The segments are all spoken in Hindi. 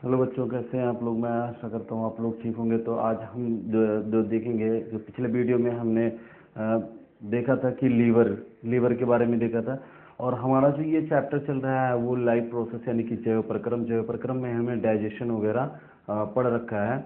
हेलो बच्चों, कैसे हैं आप लोग। मैं आशा करता हूँ आप लोग ठीक होंगे। तो आज हम जो देखेंगे, जो पिछले वीडियो में हमने देखा था कि लीवर के बारे में देखा था। और हमारा जो ये चैप्टर चल रहा है वो लाइफ प्रोसेस यानी कि जैव प्रक्रम में हमें डाइजेशन वगैरह पढ़ रखा है।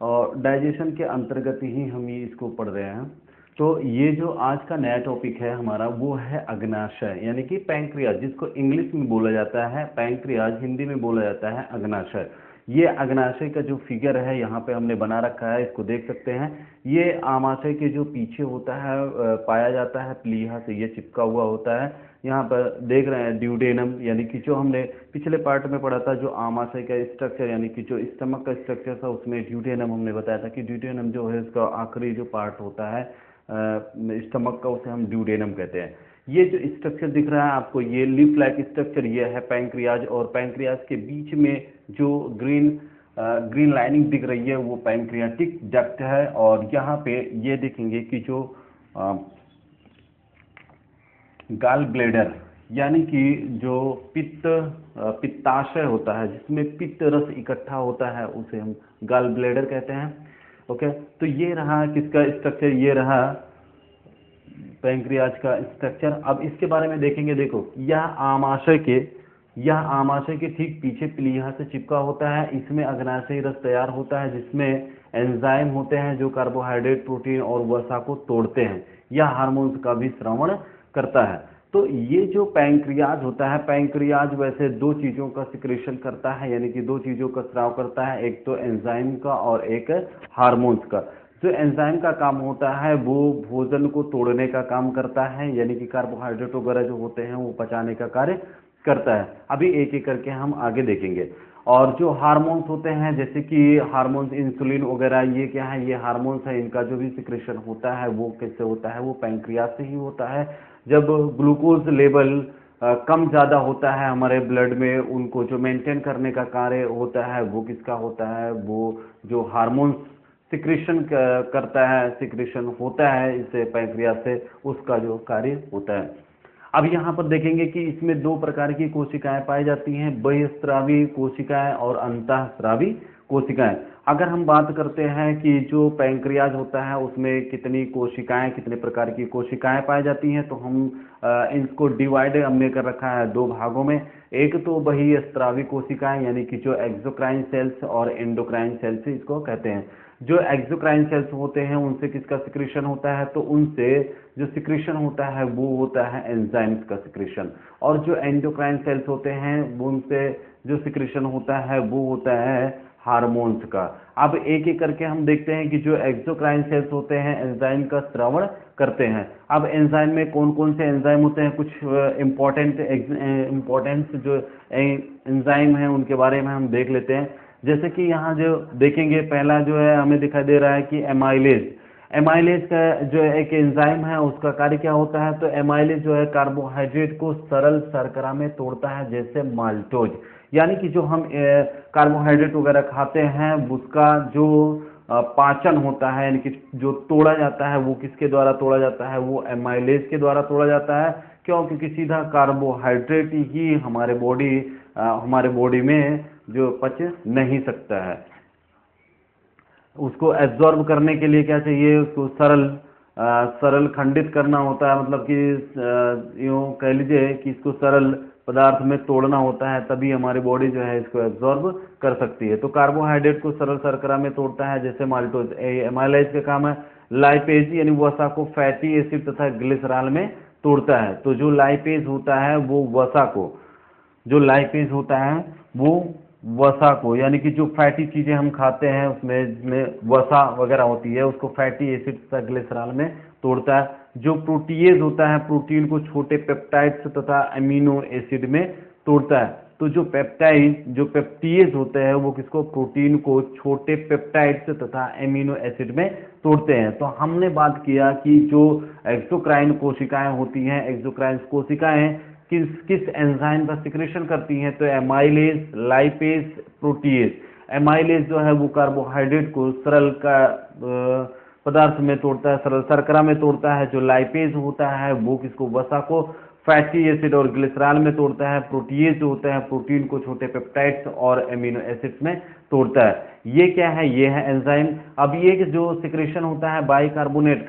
और डाइजेशन के अंतर्गत ही हम ये इसको पढ़ रहे हैं। तो ये जो आज का नया टॉपिक है हमारा वो है अग्नाशय यानी कि पैंक्रियाज, जिसको इंग्लिश में बोला जाता है पैंक्रियाज, हिंदी में बोला जाता है अग्नाशय। ये अग्नाशय का जो फिगर है यहाँ पे हमने बना रखा है, इसको देख सकते हैं। ये आमाशय के जो पीछे होता है पाया जाता है, प्लीहा से ये चिपका हुआ होता है। यहाँ पर देख रहे हैं ड्यूडेनम, यानी कि जो हमने पिछले पार्ट में पढ़ा था, जो आमाशय का स्ट्रक्चर यानी कि जो स्टमक का स्ट्रक्चर था उसमें ड्यूडेनम हमने बताया था कि ड्यूडेनम जो है इसका आखिरी जो पार्ट होता है स्टमक का, उसे हम ड्यूडेनम कहते हैं। ये जो स्ट्रक्चर दिख रहा है आपको, ये लीफ लाइक स्ट्रक्चर, ये है पैंक्रियाज। और पैंक्रियाज के बीच में जो ग्रीन लाइनिंग दिख रही है वो पैंक्रियाटिक डक्ट है। और यहाँ पे ये देखेंगे कि जो गाल ब्लेडर यानी कि जो पित्ताशय होता है, जिसमें पित्त रस इकट्ठा होता है, उसे हम गाल ब्लेडर कहते हैं। ओके, तो ये रहा किसका स्ट्रक्चर, ये रहा पैंक्रियाज का स्ट्रक्चर। अब इसके बारे में देखेंगे। देखो, यह आमाशय के ठीक पीछे प्लीहा से चिपका होता है। इसमें अग्नाशयी रस तैयार होता है, जिसमें एंजाइम होते हैं जो कार्बोहाइड्रेट, प्रोटीन और वसा को तोड़ते हैं। यह हार्मोन्स का भी स्रावण करता है। तो ये जो पैंक्रियाज होता है, पैंक्रियाज वैसे दो चीजों का सिक्रेशन करता है, यानी कि दो चीजों का स्राव करता है, एक तो एंजाइम का और एक हार्मोन्स का। जो एंजाइम का काम होता है वो भोजन को तोड़ने का काम करता है, यानी कि कार्बोहाइड्रेट वगैरह जो होते हैं वो पचाने का कार्य करता है। अभी एक एक करके हम आगे देखेंगे। और जो हार्मोन्स होते हैं, जैसे कि हार्मोन्स इंसुलिन वगैरह, ये क्या है, ये हार्मोन्स है। इनका जो भी सिक्रेशन होता है वो कैसे होता है, वो पैंक्रियाज से ही होता है। जब ग्लूकोज लेवल कम ज़्यादा होता है हमारे ब्लड में, उनको जो मेंटेन करने का कार्य होता है वो किसका होता है, वो जो हार्मोन्स सिक्रेशन करता है, सिक्रेशन होता है इससे पैंक्रियाज से, उसका जो कार्य होता है। अब यहाँ पर देखेंगे कि इसमें दो प्रकार की कोशिकाएं पाई जाती हैं, बहिःस्रावी कोशिकाएं और अंतःस्रावी कोशिकाएं। अगर हम बात करते हैं कि जो पैंक्रियाज होता है उसमें कितनी कोशिकाएं, कितने प्रकार की कोशिकाएं पाई जाती हैं, तो हम इनको डिवाइड हमने कर रखा है दो भागों में। एक तो बहिःस्रावी कोशिकाएं यानी कि जो एक्सोक्राइन सेल्स और एंडोक्राइन सेल्स इसको कहते हैं। जो एक्सोक्राइन सेल्स होते हैं उनसे किसका सिक्रेशन होता है, तो उनसे जो सिक्रेशन होता है वो होता है एंजाइम्स का सिक्रेशन। और जो एंडोक्राइन सेल्स होते हैं उनसे जो सिक्रेशन होता है वो होता है हार्मोन्स का। अब एक एक करके हम देखते हैं कि जो एक्सोक्राइन सेल्स होते हैं एंजाइम का स्रावण करते हैं। अब एंजाइम में कौन कौन से एंजाइम होते हैं, कुछ इम्पोर्टेंट जो एंजाइम हैं उनके बारे में हम देख लेते हैं। जैसे कि यहाँ जो देखेंगे, पहला जो है हमें दिखाई दे रहा है कि एमाइलेज। एमाइलेज का जो एक एंजाइम है उसका कार्य क्या होता है, तो एमाइलेज जो है कार्बोहाइड्रेट को सरल शर्करा में तोड़ता है, जैसे माल्टोज। यानी कि जो हम कार्बोहाइड्रेट वगैरह खाते हैं उसका जो पाचन होता है, यानी कि जो तोड़ा जाता है वो किसके द्वारा तोड़ा जाता है, वो एमाइलेज के द्वारा तोड़ा जाता है। क्यों? क्योंकि सीधा कार्बोहाइड्रेट ही हमारे बॉडी में जो पच नहीं सकता है। उसको एब्जॉर्ब करने के लिए क्या चाहिए, उसको सरल खंडित करना होता है, मतलब कि यूँ कह लीजिए कि इसको सरल पदार्थ में तोड़ना होता है, तभी हमारी बॉडी जो है इसको एब्जॉर्ब कर सकती है। तो कार्बोहाइड्रेट को सरल शर्करा में तोड़ता है, जैसे माल्टोज। एमाइलेज का काम है लाइपेज यानी वसा को फैटी एसिड तथा ग्लिसरॉल में तोड़ता है। तो जो लाइपेज होता है वो वसा को, जो लाइपेज होता है वो वसा को, यानी कि जो फैटी चीजें हम खाते हैं उसमें वसा वगैरह होती है, उसको फैटी एसिड तथा ग्लिसरॉल में तोड़ता है। जो प्रोटीएज होता है प्रोटीन को छोटे पेप्टाइड्स तथा अमीनो एसिड में तोड़ता है। तो जो पेप्टीएज होते हैं वो किसको, प्रोटीन को छोटे पेप्टाइड्स तथा अमीनो एसिड में तोड़ते हैं। तो हमने बात किया कि जो एक्सोक्राइन कोशिकाएं होती हैं, एक्सोक्राइन कोशिकाएं किस किस एंजाइम का सिक्रेशन करती हैं, तो एमाइलेज, लाइपेज, प्रोटीएज। एमाइलेज जो है वो कार्बोहाइड्रेट को सरल का पदार्थ में तोड़ता है, सरल शर्करा में तोड़ता है। जो लाइपेज होता है वो किसको, वसा को फैटी एसिड और ग्लिसरॉल में तोड़ता है। प्रोटीएज जो होता है प्रोटीन को छोटे पेप्टाइड्स और एमिनो एसिड्स में तोड़ता है। ये क्या है, ये है एंजाइम। अब ये जो सिक्रेशन होता है बाइकार्बोनेट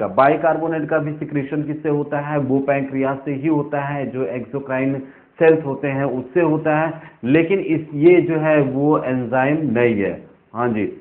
का भी सिक्रेशन किससे होता है, वो पैंक्रियाज से ही होता है, जो एक्सोक्राइन सेल्स होते हैं उससे होता है। लेकिन ये जो है वो एंजाइम नहीं है। हाँ जी,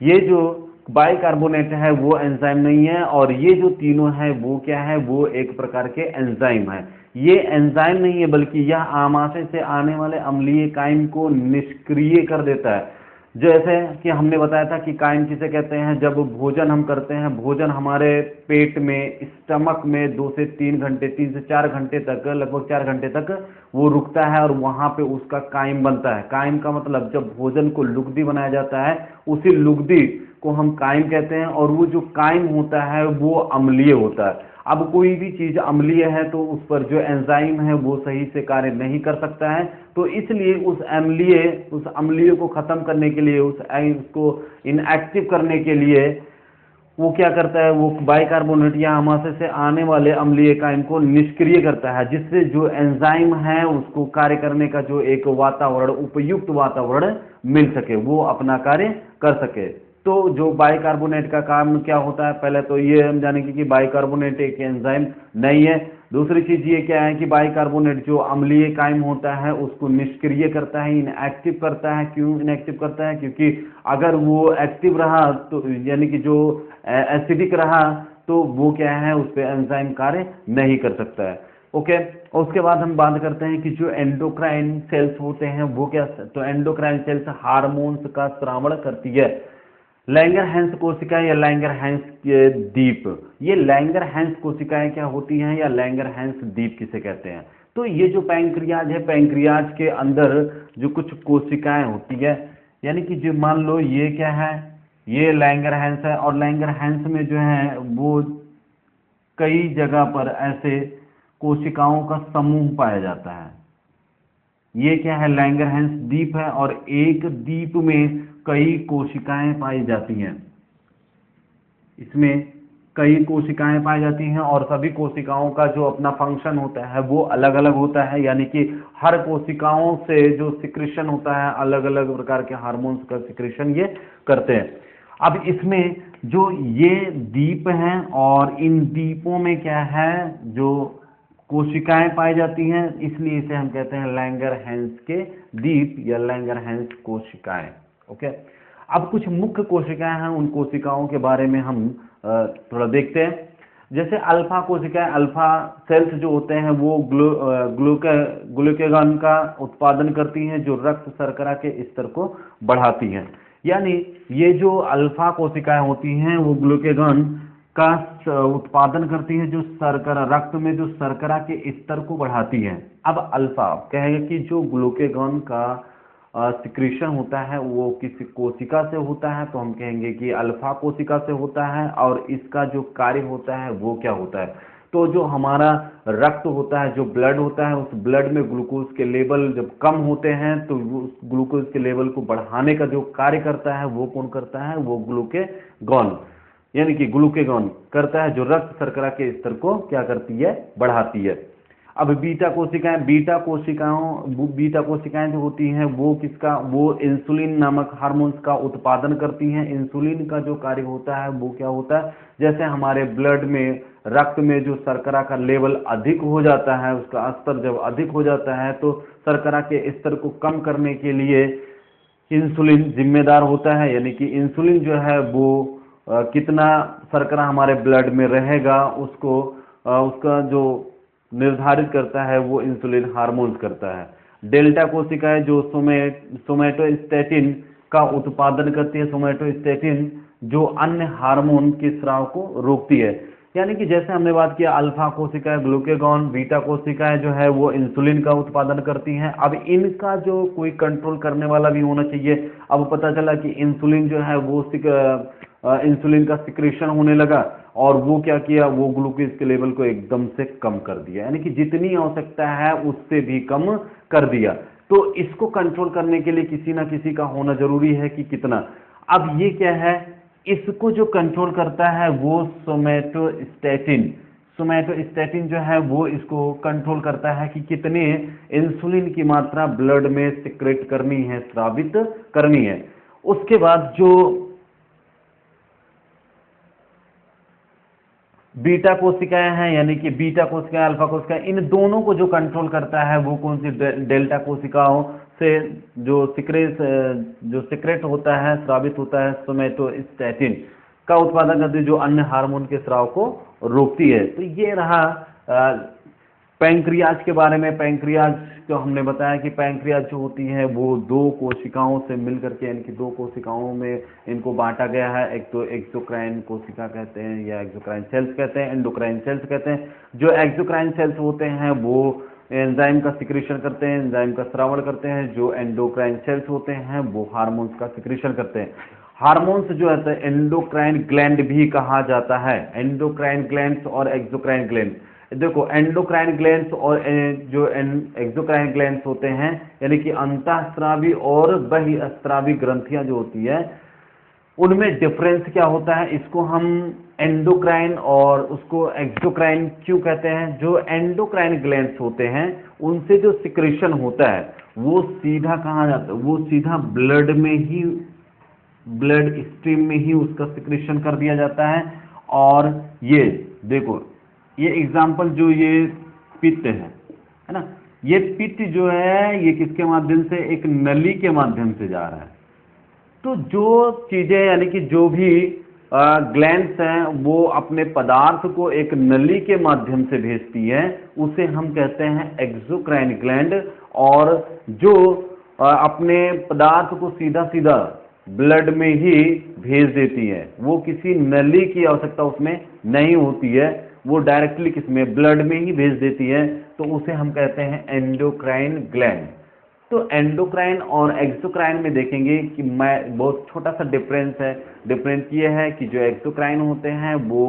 ये जो बाइकार्बोनेट है वो एंजाइम नहीं है, और ये जो तीनों है वो क्या है, वो एक प्रकार के एंजाइम है। ये एंजाइम नहीं है बल्कि यह आमाशय से आने वाले अम्लीय काइम को निष्क्रिय कर देता है। जैसे कि हमने बताया था कि काइम किसे कहते हैं, जब भोजन हम करते हैं, भोजन हमारे पेट में, स्टमक में 2 से 3 घंटे, 3 से 4 घंटे तक, लगभग 4 घंटे तक वो रुकता है और वहां पे उसका काइम बनता है। काइम का मतलब जब भोजन को लुगदी बनाया जाता है, उसी लुगदी को हम काइम कहते हैं, और वो जो काइम होता है वो अम्लीय होता है। अब कोई भी चीज अम्लीय है तो उस पर जो एंजाइम है वो सही से कार्य नहीं कर सकता है, तो इसलिए उस अम्लीय को खत्म करने के लिए, उसको इनएक्टिव करने के लिए वो क्या करता है, वो बाइकार्बोनेट या आमाशय से आने वाले अम्लीय काइम को निष्क्रिय करता है, जिससे जो एंजाइम है उसको कार्य करने का जो एक वातावरण, उपयुक्त वातावरण मिल सके, वो अपना कार्य कर सके। तो जो बाइकार्बोनेट का काम क्या होता है, पहले तो ये हम जानेंगे कि बाइकार्बोनेट एक एंजाइम नहीं है। दूसरी चीज ये क्या है कि बाइकार्बोनेट जो अम्लीय काइम होता है उसको निष्क्रिय करता है, इनएक्टिव करता है। क्यों इनएक्टिव करता है, क्योंकि अगर वो एक्टिव रहा तो यानी कि जो एसिडिक रहा तो वो क्या है, उस पर एंजाइम कार्य नहीं कर सकता है। ओके, और उसके बाद हम बात करते हैं कि जो एंडोक्राइन सेल्स होते हैं वो क्या, तो एंडोक्राइन सेल्स हार्मोन्स का श्रावण करती है। लैंगरहैंस कोशिकाएं या लैंगरहैंस के द्वीप, ये लैंगरहैंस कोशिकाएं क्या होती हैं या लैंगरहैंस द्वीप किसे कहते हैं, तो ये जो पैंक्रियाज है, पैंक्रियाज के अंदर जो कुछ कोशिकाएं होती है, यानी कि जो मान लो ये क्या है, ये लैंगरहैंस है, और लैंगरहैंस में जो है वो कई जगह पर ऐसे कोशिकाओं का समूह पाया जाता है। ये क्या है, लैंगरहैंस द्वीप है, और एक द्वीप में कई कोशिकाएं पाई जाती हैं। इसमें कई कोशिकाएं पाई जाती हैं, और सभी कोशिकाओं का जो अपना फंक्शन होता है वो अलग अलग होता है, यानी कि हर कोशिकाओं से जो सिक्रेशन होता है, अलग अलग प्रकार के हार्मोन्स का सिक्रेशन ये करते हैं। अब इसमें जो ये द्वीप हैं, और इन द्वीपों में क्या है, जो कोशिकाएं पाई जाती हैं, इसलिए इसे हम कहते हैं लैंगरहैंस के द्वीप या लैंगरहैंस कोशिकाएं। ओके, अब कुछ मुख्य कोशिकाएं हैं, उन कोशिकाओं के बारे में हम थोड़ा देखते हैं। जैसे अल्फा कोशिकाएं, अल्फा सेल्स जो होते हैं वो ग्लूकेगॉन का उत्पादन करती हैं, जो रक्त शर्करा के स्तर को बढ़ाती हैं। यानी ये जो अल्फा कोशिकाएं होती हैं वो ग्लूकेगॉन का उत्पादन करती है, जो शर्करा, रक्त में जो शर्करा के स्तर को बढ़ाती है। अब अल्फा कहेगा कि जो ग्लूकेगॉन का सिक्रीशन होता है वो किसी कोशिका से होता है, तो हम कहेंगे कि अल्फा कोशिका से होता है, और इसका जो कार्य होता है वो क्या होता है, तो जो हमारा रक्त होता है, जो ब्लड होता है, उस ब्लड में ग्लूकोज के लेवल जब कम होते हैं तो उस ग्लूकोज के लेवल को बढ़ाने का जो कार्य करता है वो कौन करता है, वो ग्लूकेगॉन, यानी कि ग्लूकेगॉन करता है, जो रक्त शर्करा के स्तर को क्या करती है, बढ़ाती है। अब बीटा कोशिकाएं जो होती हैं वो किसका, वो इंसुलिन नामक हार्मोन्स का उत्पादन करती हैं। इंसुलिन का जो कार्य होता है वो क्या होता है, जैसे हमारे ब्लड में, रक्त में जो शर्करा का लेवल अधिक हो जाता है, उसका स्तर जब अधिक हो जाता है, तो शर्करा के स्तर को कम करने के लिए इंसुलिन जिम्मेदार होता है। यानी कि इंसुलिन जो है वो कितना शर्करा हमारे ब्लड में रहेगा उसको उसका जो निर्धारित करता है वो इंसुलिन हार्मोन्स करता है। डेल्टा कोशिकाएं जो सोमैटोस्टैटिन का उत्पादन करती है, सोमैटोस्टैटिन जो अन्य हार्मोन के स्राव को रोकती है। यानी कि जैसे हमने बात किया, अल्फा कोशिकाएं ग्लूकेगॉन, बीटा कोशिकाएं जो है वो इंसुलिन का उत्पादन करती हैं। अब इनका जो कोई कंट्रोल करने वाला भी होना चाहिए। अब पता चला कि इंसुलिन जो है वो इंसुलिन का सिक्रेशन होने लगा, और वो क्या किया, वो ग्लूकोज के लेवल को एकदम से कम कर दिया, यानी कि जितनी आवश्यकता है उससे भी कम कर दिया। तो इसको कंट्रोल करने के लिए किसी ना किसी का होना जरूरी है कि कितना। अब ये क्या है, इसको जो कंट्रोल करता है वो सोमैटोस्टैटिन। सोमैटोस्टैटिन जो है वो इसको कंट्रोल करता है कि कितने इंसुलिन की मात्रा ब्लड में सिक्रेट करनी है, स्रावित करनी है। उसके बाद जो बीटा कोशिकाएं हैं, यानी कि बीटा कोशिकाएं, अल्फा कोशिकाएं, इन दोनों को जो कंट्रोल करता है वो कौन सी डेल्टा कोशिकाओं से जो सिक्रेट होता है, स्रावित होता है, सोमैटोस्टैटिन का उत्पादन करती है, जो अन्य हार्मोन के स्राव को रोकती है। तो ये रहा पैंक्रियाज के बारे में। पैंक्रियाज जो हमने बताया कि पैंक्रियाज जो होती है वो दो कोशिकाओं से मिलकर के, यानी कि दो कोशिकाओं में इनको बांटा गया है। एक तो एक्सोक्राइन कोशिका कहते हैं या एक्सोक्राइन सेल्स कहते हैं, एंडोक्राइन सेल्स कहते हैं। जो एक्सोक्राइन सेल्स होते हैं वो एंजाइम का सिक्रीशन करते हैं, एंजाइम का श्रवण करते हैं। जो एंडोक्राइन सेल्स होते हैं वो हार्मोन्स का सिक्रीशन करते हैं। हार्मोन्स जो है एंडोक्राइन ग्लैंड भी कहा जाता है। एंडोक्राइन ग्लैंड्स और एक्सोक्राइन ग्लैंड, देखो एंडोक्राइन ग्लैंड्स और जो एक्सोक्राइन ग्लैंड्स होते हैं, यानी कि अंतःस्रावी और बहिःस्रावी ग्रंथियां जो होती है उनमें डिफरेंस क्या होता है, इसको हम एंडोक्राइन और उसको एक्सोक्राइन क्यों कहते हैं। जो एंडोक्राइन ग्लैंड्स होते हैं उनसे जो सिक्रेशन होता है वो सीधा कहाँ जाता है, वो सीधा ब्लड में ही, ब्लड स्ट्रीम में ही उसका सिक्रेशन कर दिया जाता है। और ये देखो, ये एग्जाम्पल जो ये पित्त है ना, ये पित्त जो है ये किसके माध्यम से, एक नली के माध्यम से जा रहा है। तो जो चीजें, यानी कि जो भी ग्लैंड्स हैं वो अपने पदार्थ को एक नली के माध्यम से भेजती है, उसे हम कहते हैं एक्सोक्राइन ग्लैंड। और जो अपने पदार्थ को सीधा सीधा ब्लड में ही भेज देती है, वो किसी नली की आवश्यकता उसमें नहीं होती है, वो डायरेक्टली किसमें, ब्लड में ही भेज देती है। तो उसे हम कहते हैं एंडोक्राइन ग्लैंड। तो एंडोक्राइन और एक्सोक्राइन में देखेंगे कि मैं बहुत छोटा सा डिफरेंस है। डिफरेंस ये है कि जो एक्सोक्राइन होते हैं वो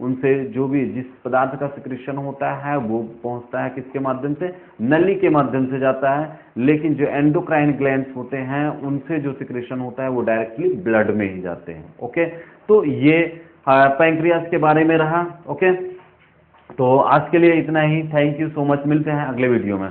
उनसे जो भी जिस पदार्थ का सिक्रेशन होता है वो पहुंचता है किसके माध्यम से, नली के माध्यम से जाता है। लेकिन जो एंडोक्राइन ग्लैंड्स होते हैं उनसे जो सिक्रेशन होता है वो डायरेक्टली ब्लड में ही जाते हैं। ओके, तो ये पैंक्रियास के बारे में रहा। ओके, तो आज के लिए इतना ही। थैंक यू सो मच, मिलते हैं अगले वीडियो में।